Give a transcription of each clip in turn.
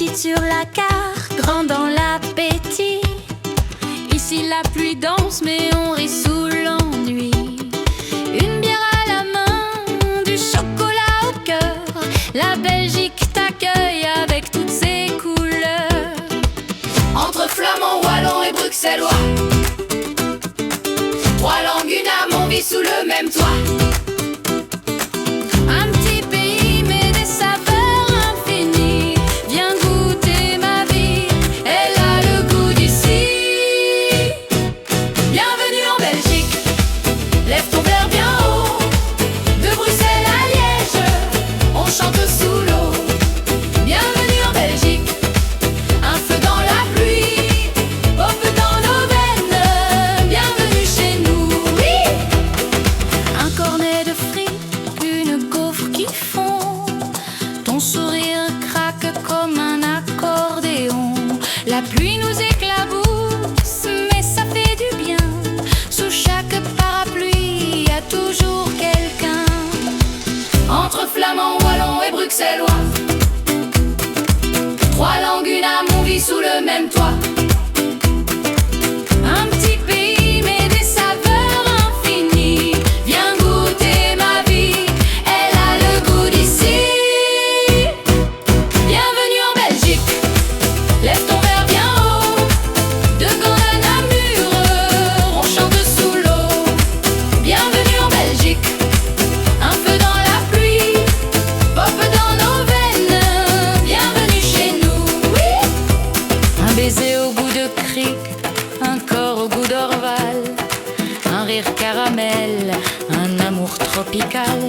petite sur la carte, grand dans l'appétit. Ici la pluie danse mais on rit sous l'ennui. Une bière à la main, du chocolat au cœur. La Belgique t'accueille avec toutes ses couleurs. Entre flamands, wallons et bruxellois, trois langues, une âme, on vit sous le même toit. Un petit pays mais des saveurs infinies. Viens goûter ma vie, elle a le goût d'ici. Bienvenue en Belgique, lève ton verre bien haut. De Bruxelles à Liège, on chante sous l'eau. Bienvenue en Belgique, un feu dans la pluie, au feu dans nos veines. Bienvenue chez nous, oui. Un cornet de frites, une gaufre qui fond. Ton sourire craque comme un accordéon. La pluie nous éclabousse, mais ça fait du bien. Sous chaque parapluie, y a toujours quelqu'un. Entre flamands, wallons et bruxellois, trois langues, une âme, on vit sous le même toit. Un petit pays, mais des saveurs infinies. Viens goûter ma vie, elle a le goût d'ici. Bienvenue en Belgique, lève ton verre bien haut. De Gand à Namur, on chante sous l'eau. Bienvenue en Belgique, un feu dans la pluie, pop dans nos veines. Bienvenue chez nous, oui. Un baiser au goût de cric, un corps au goût d'Orval, un rire caramel, un amour tropical.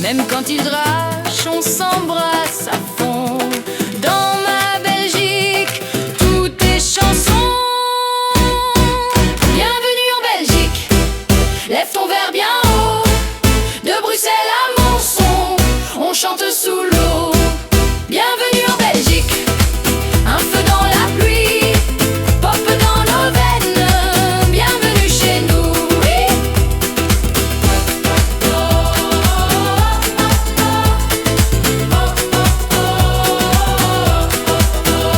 Même quand il drache, on s'embrasse à fond. Dans ma Belgique, tout est chanson. Bienvenue en Belgique, lève ton verre bien haut. De Bruxelles à Monson, on chante sous l'eau. Bienvenue en Belgique, un feu dans la pluie, pop dans nos veines. Bienvenue chez nous, oui.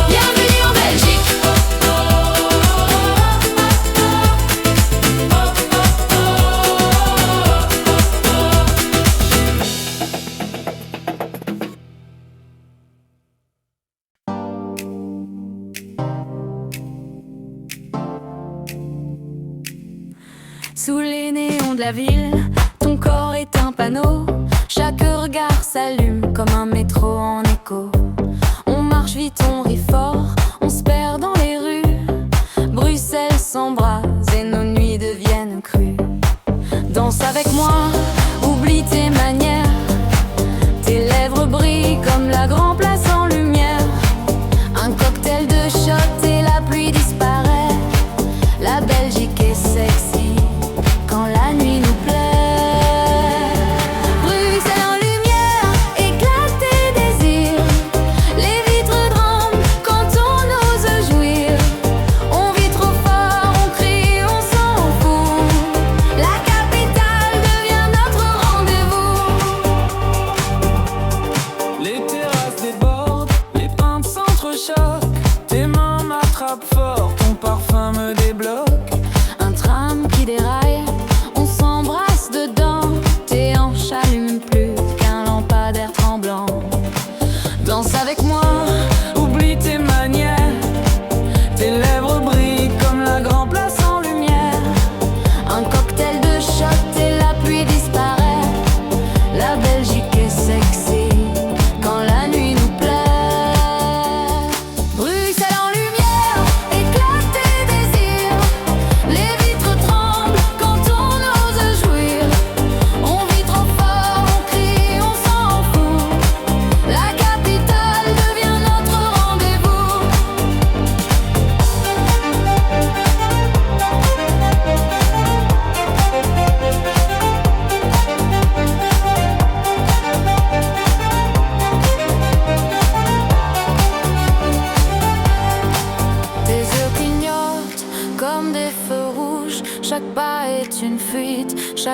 Bienvenue en Belgique. Sous les néons de la ville, ton corps est un panneau. Chaque regard s'allume comme un métro en écho. On marche vite, on rit fort, on se perd dans les rues. Bruxelles s'embrase et nos nuits deviennent crues. Danse avec moi, oublie tes manières. Tes lèvres brillent comme la grande place en lumière. Un cocktail de shot et la pluie disparaît. La Belgique est sexy quand la nuit nous plaît. Bruxelles en lumière, éclate tes désirs. Les vitres tremblent quand on ose jouir. On vit trop fort, on crie, on s'en fout. La capitale devient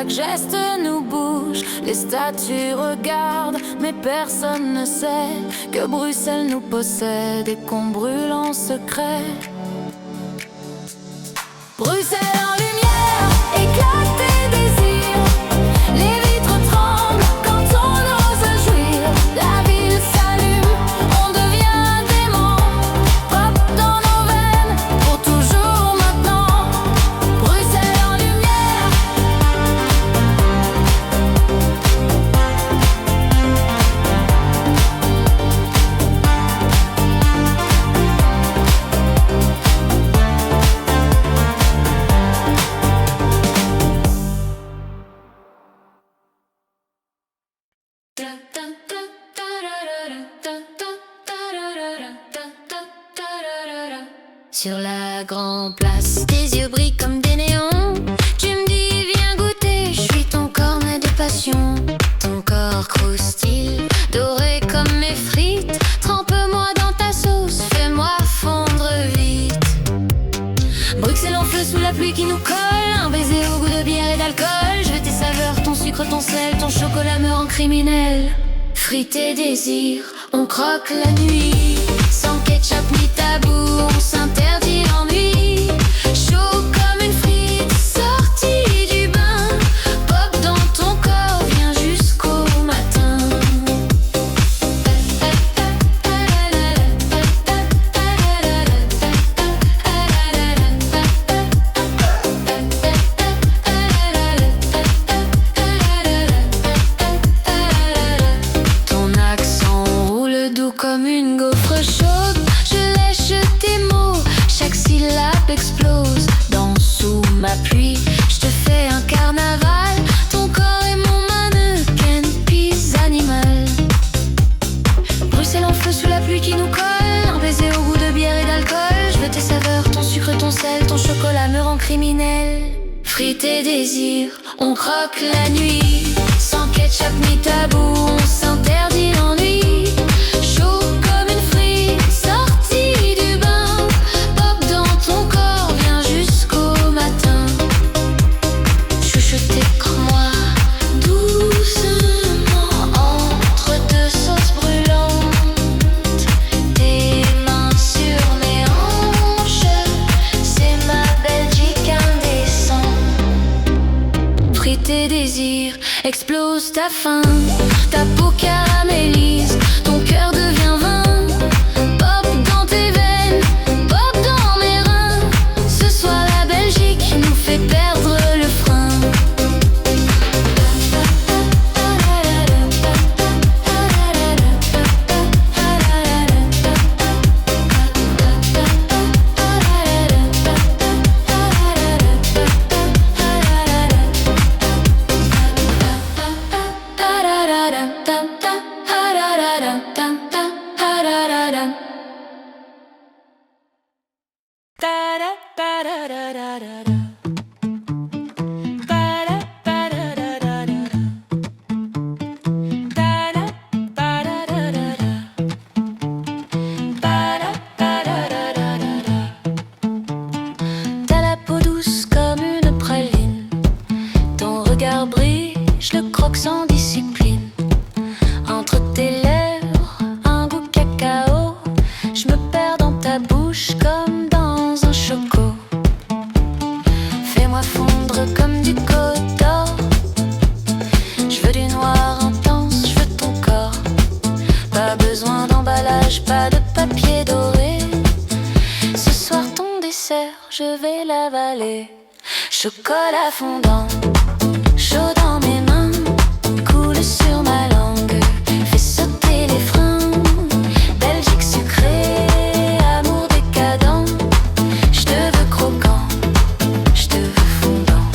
chaque geste nous bouge. Les statues regardent, mais personne ne sait que Bruxelles nous possède et qu'on brûle en secret. Bruxelles en lumière, éclate tes désirs. Les vitres tremblent quand on ose jouir. La ville s'allume, on devient dément. Pop dans nos veines, pour toujours maintenant. Bruxelles en lumière. Sur la grande place, tes yeux brillent comme des néons. Tu me dis viens goûter, je suis ton cornet de passion. Ton corps croustille, doré comme mes frites. Trempe-moi dans ta sauce, fais-moi fondre vite. Bruxelles en feu sous la pluie qui nous colle. Un baiser au goût de bière et d'alcool. Je veux tes saveurs, ton sucre, ton sel. Ton chocolat me rend criminel. Frites et désirs, on croque la nuit. Sans ketchup ni tabou, on s'interdit l'ennui. Chaud comme une frite, sortie du bain. Pop dans ton corps, viens jusqu'au matin. Ton accent roule doux comme une gaufre chaude. Je lèche tes mots, chaque syllabe explose. Dans sous ma pluie, je te fais un carnaval. Ton corps est mon mannequin, pisse animal. Bruxelles en feu sous la pluie qui nous colle. Un baiser au goût de bière et d'alcool. Je veux tes saveurs, ton sucre, ton sel. Ton chocolat me rend criminel. Frites et désirs, on croque la nuit. Sans ketchup ni tabou, on s'interdit l'ennui. Chaud comme une frite, sortie du bain. Pop dans ton corps, viens jusqu'au matin. Chuchoter comme moi, doucement. Entre deux sauces brûlantes, tes mains sur mes hanches. C'est ma Belgique indécente. Frites et désirs, explose ta faim. Ta peau caramélise, ton cœur devient vin. Pop dans tes veines, pop dans mes reins. Ce soir la Belgique nous fait perdre le frein. T'as la peau douce comme une praline. Ton regard brille, je le croque sans discipline. Entre tes lèvres, un goût cacao. Je me perds dans ta bouche comme dans un choco. Fais-moi fondre comme du coton. Je veux du noir intense, je veux ton corps. Pas besoin d'emballage, pas de papier doré. Ce soir ton dessert, je vais l'avaler. Chocolat fondant, chaud dans mes mains, coule sur ma langue, fais sauter les freins. Belgique sucrée, amour décadent. Je te veux croquant, je te veux fondant.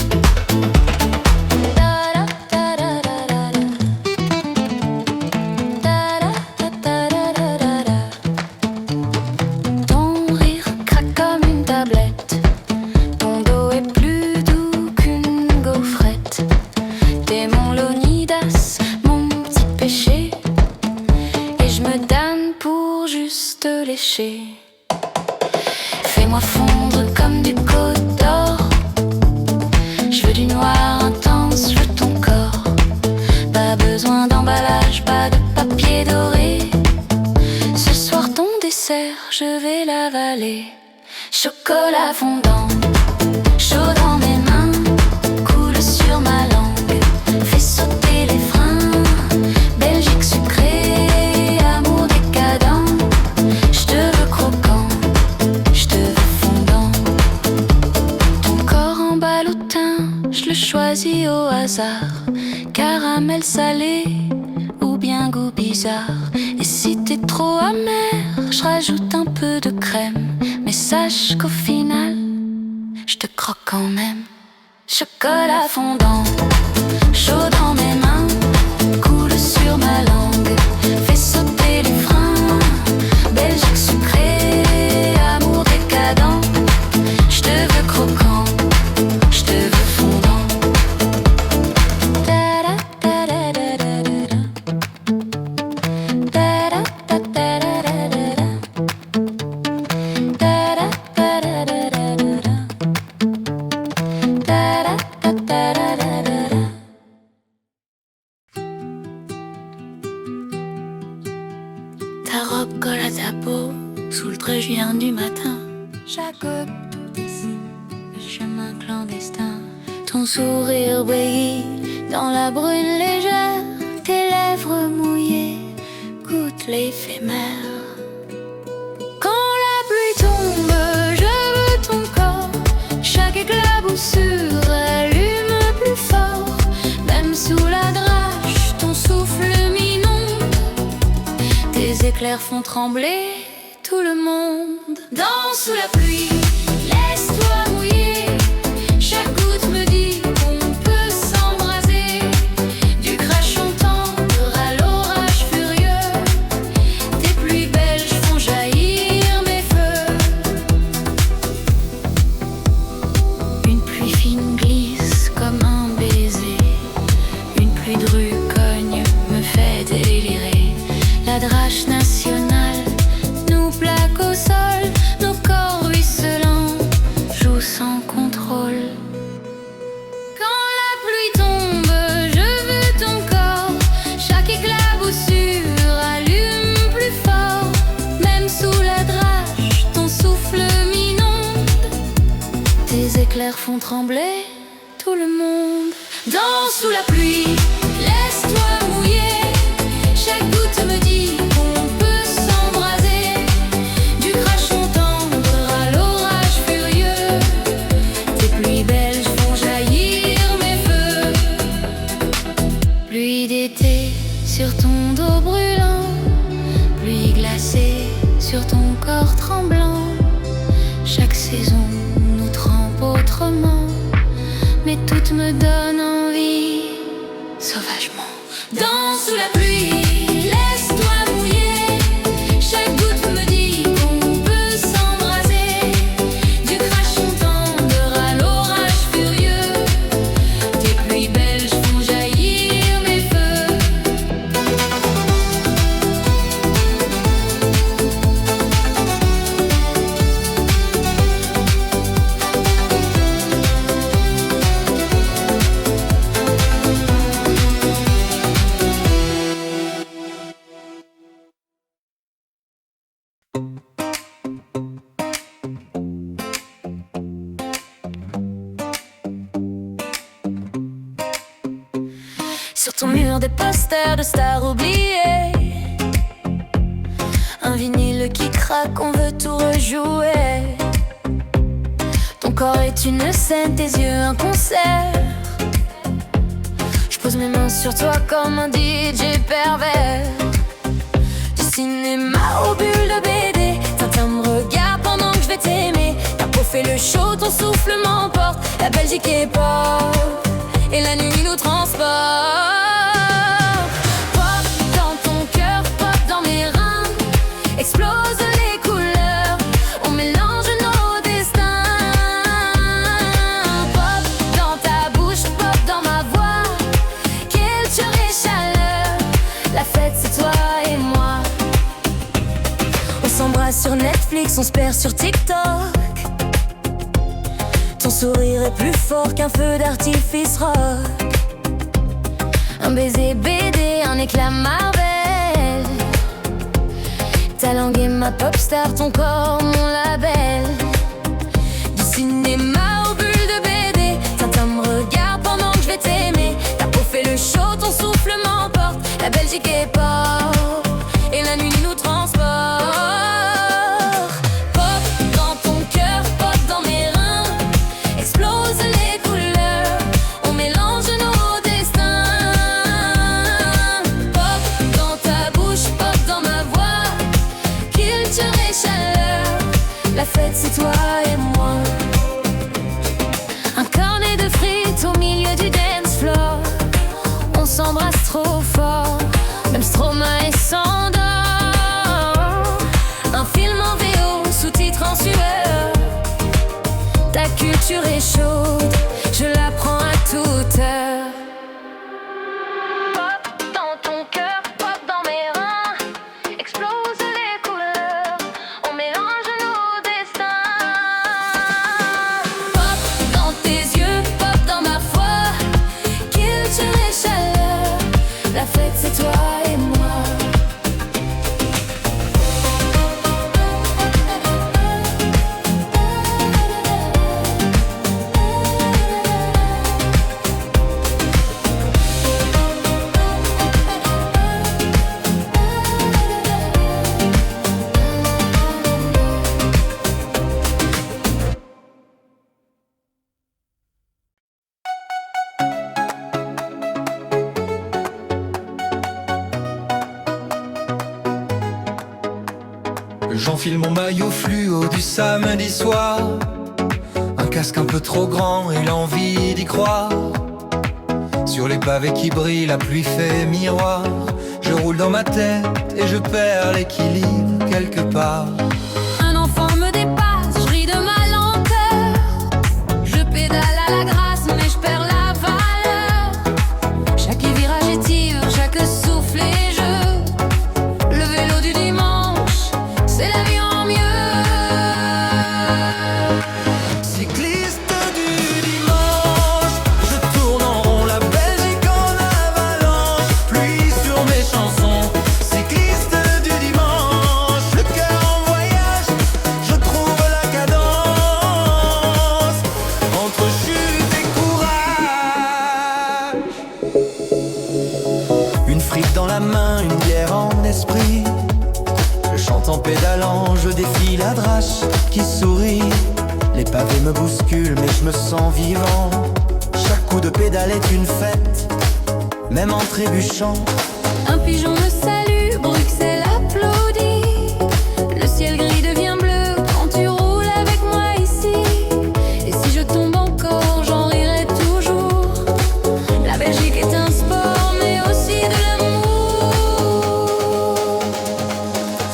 Ton rire craque comme une tablette. Ton dos est plus doux qu'une gaufrette. T'es mon Léonidas, mon petit péché. Et je me damne pour juste lécher. Fais-moi fondre comme du coton. Je veux du noir intense, je veux dessert, je vais l'avaler. Chocolat fondant, chaud dans mes mains, coule sur ma langue, fait sauter les freins. Belgique sucrée, amour décadent, je te veux croquant, je te veux fondant. Ton corps en ballotin, je le choisis au hasard. Caramel salé ou bien goût bizarre. Et si t'es trop amer, je rajoute un peu de crème. Mais sache qu'au final, je te croque quand même. Chocolat fondant, chaud dans mes mains, coule sur ma langue, fait sauter les freins. Belgique sucrée, amour décadent, je te veux croquant, je te veux fondant. Ta robe colle à ta peau sous le trégien du matin. Jacob, tout ici, le chemin clandestin. Ton sourire brille dans la brune légère. Tes lèvres mouillées goûtent l'éphémère. Quand la pluie tombe, je veux ton corps. Chaque éclaboussure allume plus fort. Même sous la drache, ton souffle m'inonde. Tes éclairs font trembler tout le monde. Danse sous la pluie, laisse-toi mouiller. Chaque goutte me dit qu'on peut s'embraser. Du crachon tendre à l'orage furieux, tes pluies belges font jaillir mes feux. Une pluie fine glisse comme un baiser. Une pluie de rue cogne me fait délirer. La drache nationale nous plaque au sol. Nos corps ruisselants jouent sans contrôle. Quand la pluie tombe, je veux ton corps. Chaque éclaboussure allume plus fort. Même sous la drache, ton souffle m'inonde. Tes éclairs font trembler tout le monde. Danse sous la pluie, laisse-toi mouiller. Chaque goutte me dit qu'on peut s'embraser. Du crachon tendre à l'orage furieux, tes pluies belges font jaillir mes feux. Pluie d'été sur ton dos brûlant, pluie glacée sur ton corps tremblant. Chaque saison nous trempe autrement, mais toutes me donnent envie sauvagement. Danse sous la pluie, laisse-toi mouiller. Chaque goutte me dit qu'on peut s'embraser. Du crachon tendre à l'orage furieux, tes pluies belges font jaillir mes feux. Sur ton mur des posters de stars oubliées, un vinyle qui craque, on veut tout rejouer. Ton corps est une scène, tes yeux un concert. Je pose mes mains sur toi comme un DJ pervers. Du cinéma aux bulles de BD, Tintin me regarde pendant que je vais t'aimer. Ta peau fait le show, ton souffle m'emporte. La Belgique est pop et la nuit nous transporte. Pop dans ton cœur, pop dans mes reins. Explose les couleurs, on mélange nos destins. Pop dans ta bouche, pop dans ma voix. Quelle chaleur et chaleur, la fête c'est toi et moi. On s'embrasse sur Netflix, on se perd sur TikTok. Ton sourire est plus fort qu'un feu d'artifice rock. Un baiser BD, un éclat Marvel. Ta langue est ma pop star, ton corps mon label. Du cinéma aux bulles de BD, Tintin me regarde pendant que je vais t'aimer. Ta peau fait le show, ton souffle m'emporte. La Belgique est pop et la nuit nous transporte. Pop dans ton cœur, pop dans mes reins. Explose les couleurs, on mélange nos destins. Pop dans ta bouche, pop dans ma voix. Culture et chaleur, la fête c'est toi et moi. Un cornet de frites au milieu du dance floor. On s'embrasse trop fort, même Stromae s'endort. Un film en VO, sous-titres en sueur. Ta culture est chaude, je la prends à toute heure. Pop dans ton cœur, pop dans mes reins. Explose les couleurs, on mélange nos destins. Pop dans tes yeux, pop dans ma foi. Culture et chaleur, la fête c'est toi et moi. J'enfile mon maillot fluo du samedi soir. Un casque un peu trop grand et l'envie d'y croire. Sur les pavés qui brillent, la pluie fait miroir. Je roule dans ma tête et je perds l'équilibre quelque part. Un enfant me dépasse, je ris de ma lenteur. Je pédale à la grâce mais je perds la valeur. Chaque virage étire, chaque souffle est jeu. Le vélo du dimanche, c'est la vie en mieux. Cycliste du dimanche, je tourne en rond, la Belgique en avalanche. Pluie sur mes chansons. Cycliste du dimanche, le cœur en voyage, je trouve la cadence. Entre chute et courage. Une frite dans la main, une bière en esprit. Je chante en pédalant, je défie la drache qui sourit. Les pavés me bousculent mais je me sens vivant. Chaque coup de pédale est une fête, même en trébuchant. Un pigeon me salue, Bruxelles applaudit. Le ciel gris devient bleu quand tu roules avec moi ici. Et si je tombe encore, j'en rirai toujours. La Belgique est un sport mais aussi de l'amour.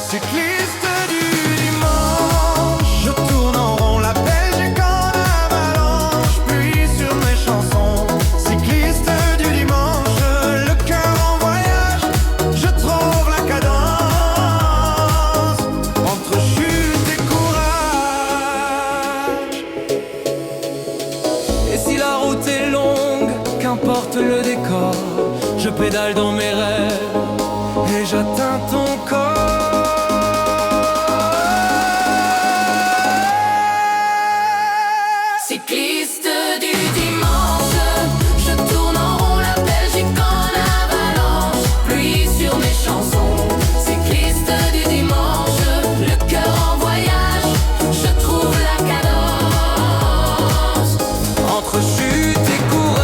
Cycliste du dimanche, je tourne en rond, la Belgique en avalanche. Puis sur mes chansons. Cycliste du dimanche, le cœur en voyage, je trouve la cadence. Entre chute et courage. Et si la route est longue, qu'importe le décor, je pédale dans mes rêves et j'atteins ton corps. Cycliste du dimanche, je tourne en rond, la Belgique en avalanche. Pluie sur mes chansons. Cycliste du dimanche, le cœur en voyage, je trouve la cadence. Entre chute et courage.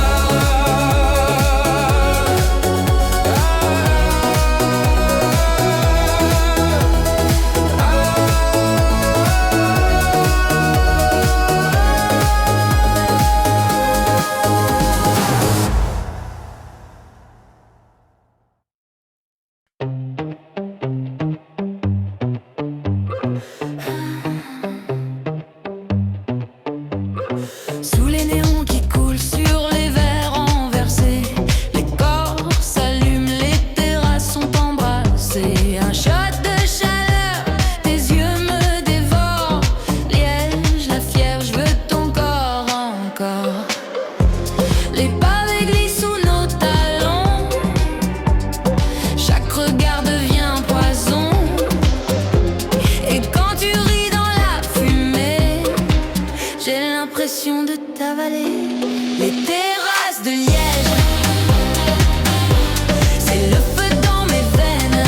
s'installer. Les terrasses de Liège, c'est le feu dans mes veines.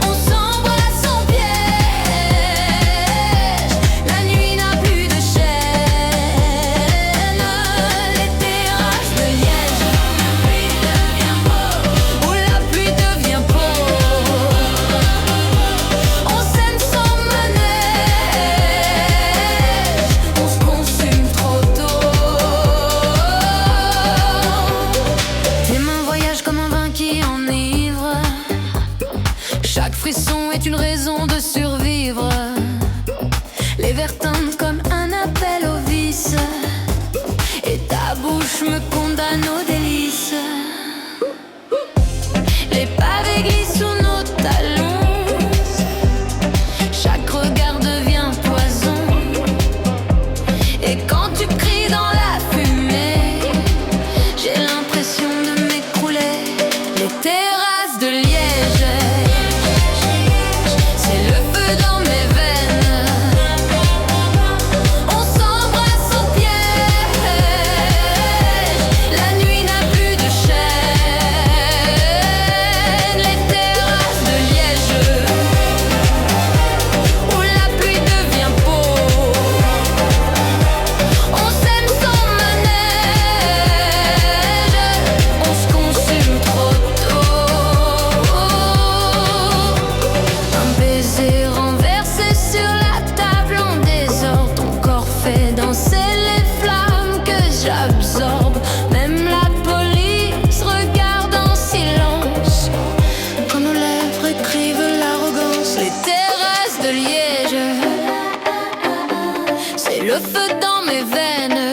On s'embrasse en piège, la nuit n'a plus de chaîne. Les terrasses de Liège, où la pluie devient peau. On s'aime sans manège, on se consume trop tôt. Tes mains voyagent comme un vin qui enivre. Chaque frisson est une raison de survivre. Les verres teintent comme un appel au vice, et ta bouche me condamne aux délices. Les pavés glissent sous nos talons, chaque regard devient poison. Et quand tu cries dans la fumée, j'ai l'impression de m'écrouler. Les terrasses de Liège, c'est le feu dans mes veines. On s'embrasse au piège, la nuit n'a plus de chaîne. Les terrasses de Liège, où la pluie devient peau. On s'aime sans manège, on se consume trop tôt. Un baiser renversé sur la table en désordre. Ton corps fait danser les flammes que j'absorbe. Même la police regarde en silence quand nos lèvres écrivent l'arrogance. Les terrasses de Liège, c'est le feu dans mes veines.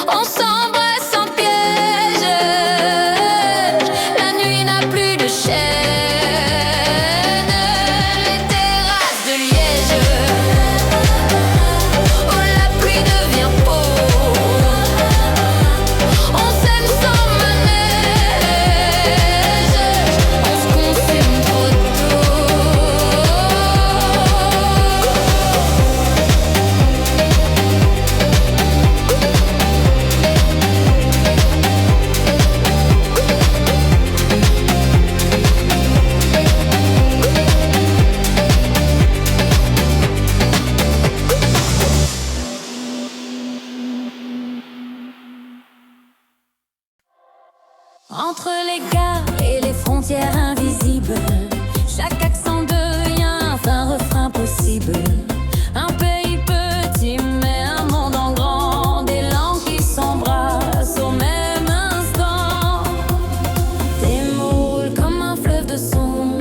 On s'embrasse en piège, la nuit n'a plus de chaîne. Les terrasses de Liège, où la pluie devient peau. On s'aime sans manège, on se consume trop tôt. Entre les gares et les frontières invisibles, chaque accent devient un refrain possible. Un pays petit mais un monde en grand, des langues qui s'embrassent au même instant. Tes mots roulent comme un fleuve de son,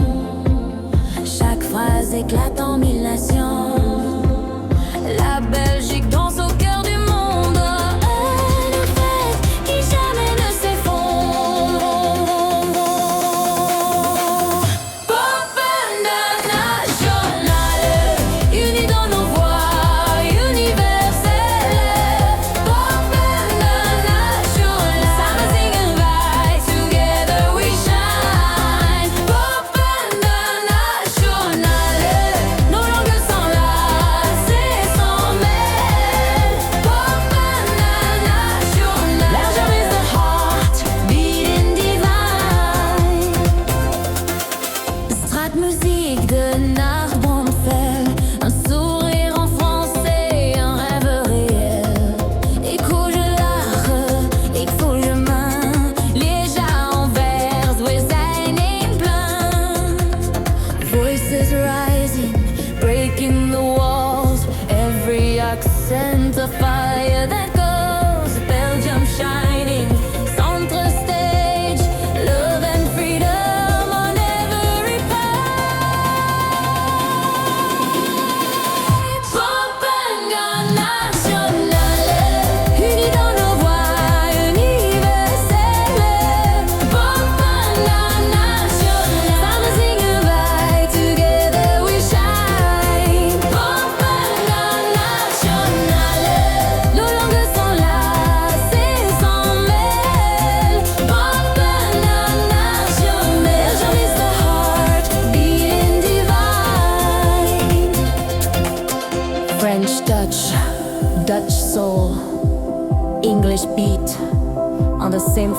chaque phrase éclate en mille nations. La Belgique danse au cœur du monde, une fête qui jamais ne s'effondre. Pop international,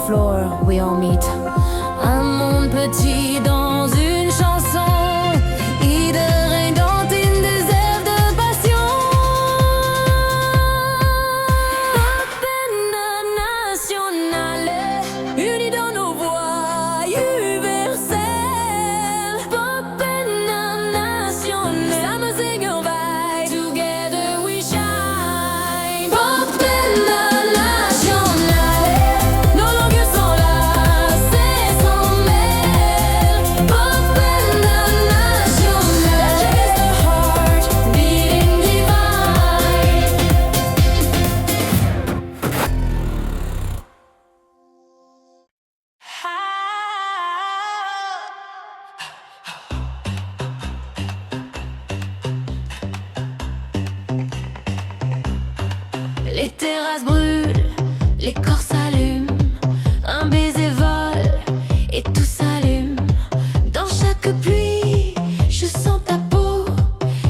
floor, we all meet. Un monde petit dans une chanson. Iedereen danst in dezelfde passion. Pop nationale, unie dans nos voix universelles. Pop nationale, samen zingen wij. Together we shine. Pop nationale, nos langues sont là, c'est sans mêle. Pop nationale, la is the heart beating divine. Les terrasses brûlent, les corps s'allument, un baiser vole et tout s'allume. Dans chaque pluie, je sens ta peau,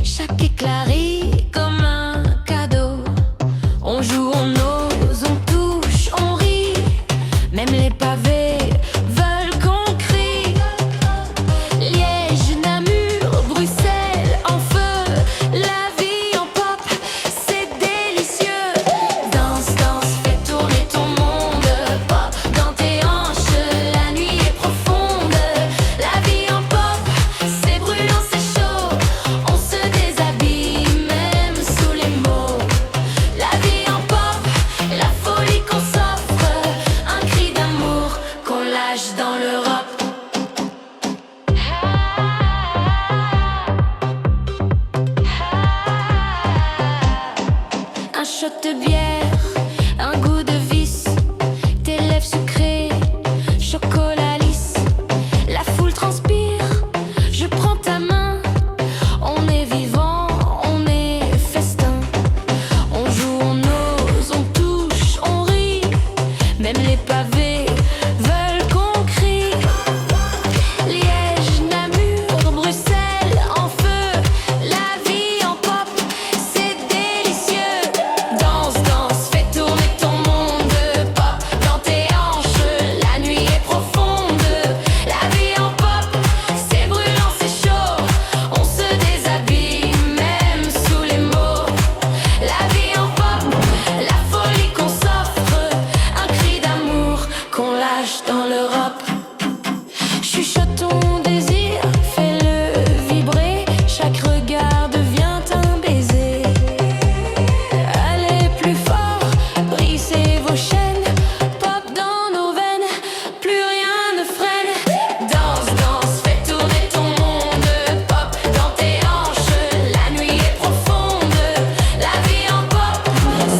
chaque éclat rit comme un cadeau. On joue, on ose, on touche, on rit, même les pavés veulent qu'on crie. Liège, Namur, Bruxelles, en feu, la vie en pop, c'est délicieux. Danse, danse, fais tourner ton monde, pop dans tes hanches, la nuit est profonde. La vie en pop, c'est brûlant, c'est chaud, on se déshabille même sous les mots. La vie en pop, la folie qu'on s'offre, un cri d'amour qu'on lâche dans l'Europe. Un shot de bière, un goût de vice, tes lèvres sucrées, chocolat lisse. La foule transpire, je prends ta main. On est vivant, on est festin. On joue, on ose, on touche, on rit. Même les pavés veulent qu'on crie. Liège, Namur, Bruxelles, en feu. La vie en pop, c'est délicieux. Danse, danse, fais tourner ton monde, pop dans tes hanches, la nuit est profonde. La vie en pop, c'est brûlant, c'est chaud, on se déshabille même sous les mots. La vie en pop, la folie qu'on s'offre, un cri d'amour qu'on lâche dans l'Europe. Chuchote ton désir, fais-le vibrer, chaque regard devient un baiser. Allez plus fort, brisez vos chaînes, pop dans nos veines, plus rien ne freine. Danse, danse, fais tourner ton monde, pop dans tes hanches, la nuit est profonde. La vie en pop,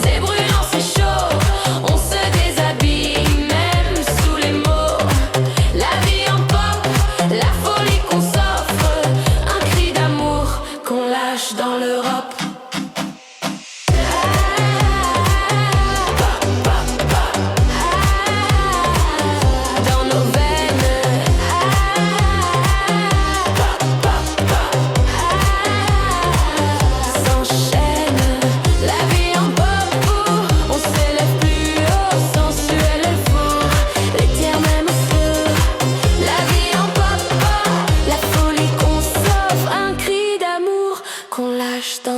c'est brûlant, c'est chaud, on se déshabille même sous les mots. La vie en pop, la folie qu'on s'offre, un cri d'amour qu'on lâche dans l'Europe. Dans nos veines, s'enchaîne. La vie en pop, on s'élève plus haut, sensuel et faux, les terres même feu. La vie en pop, la folie qu'on s'offre, un cri d'amour qu'on lâche dans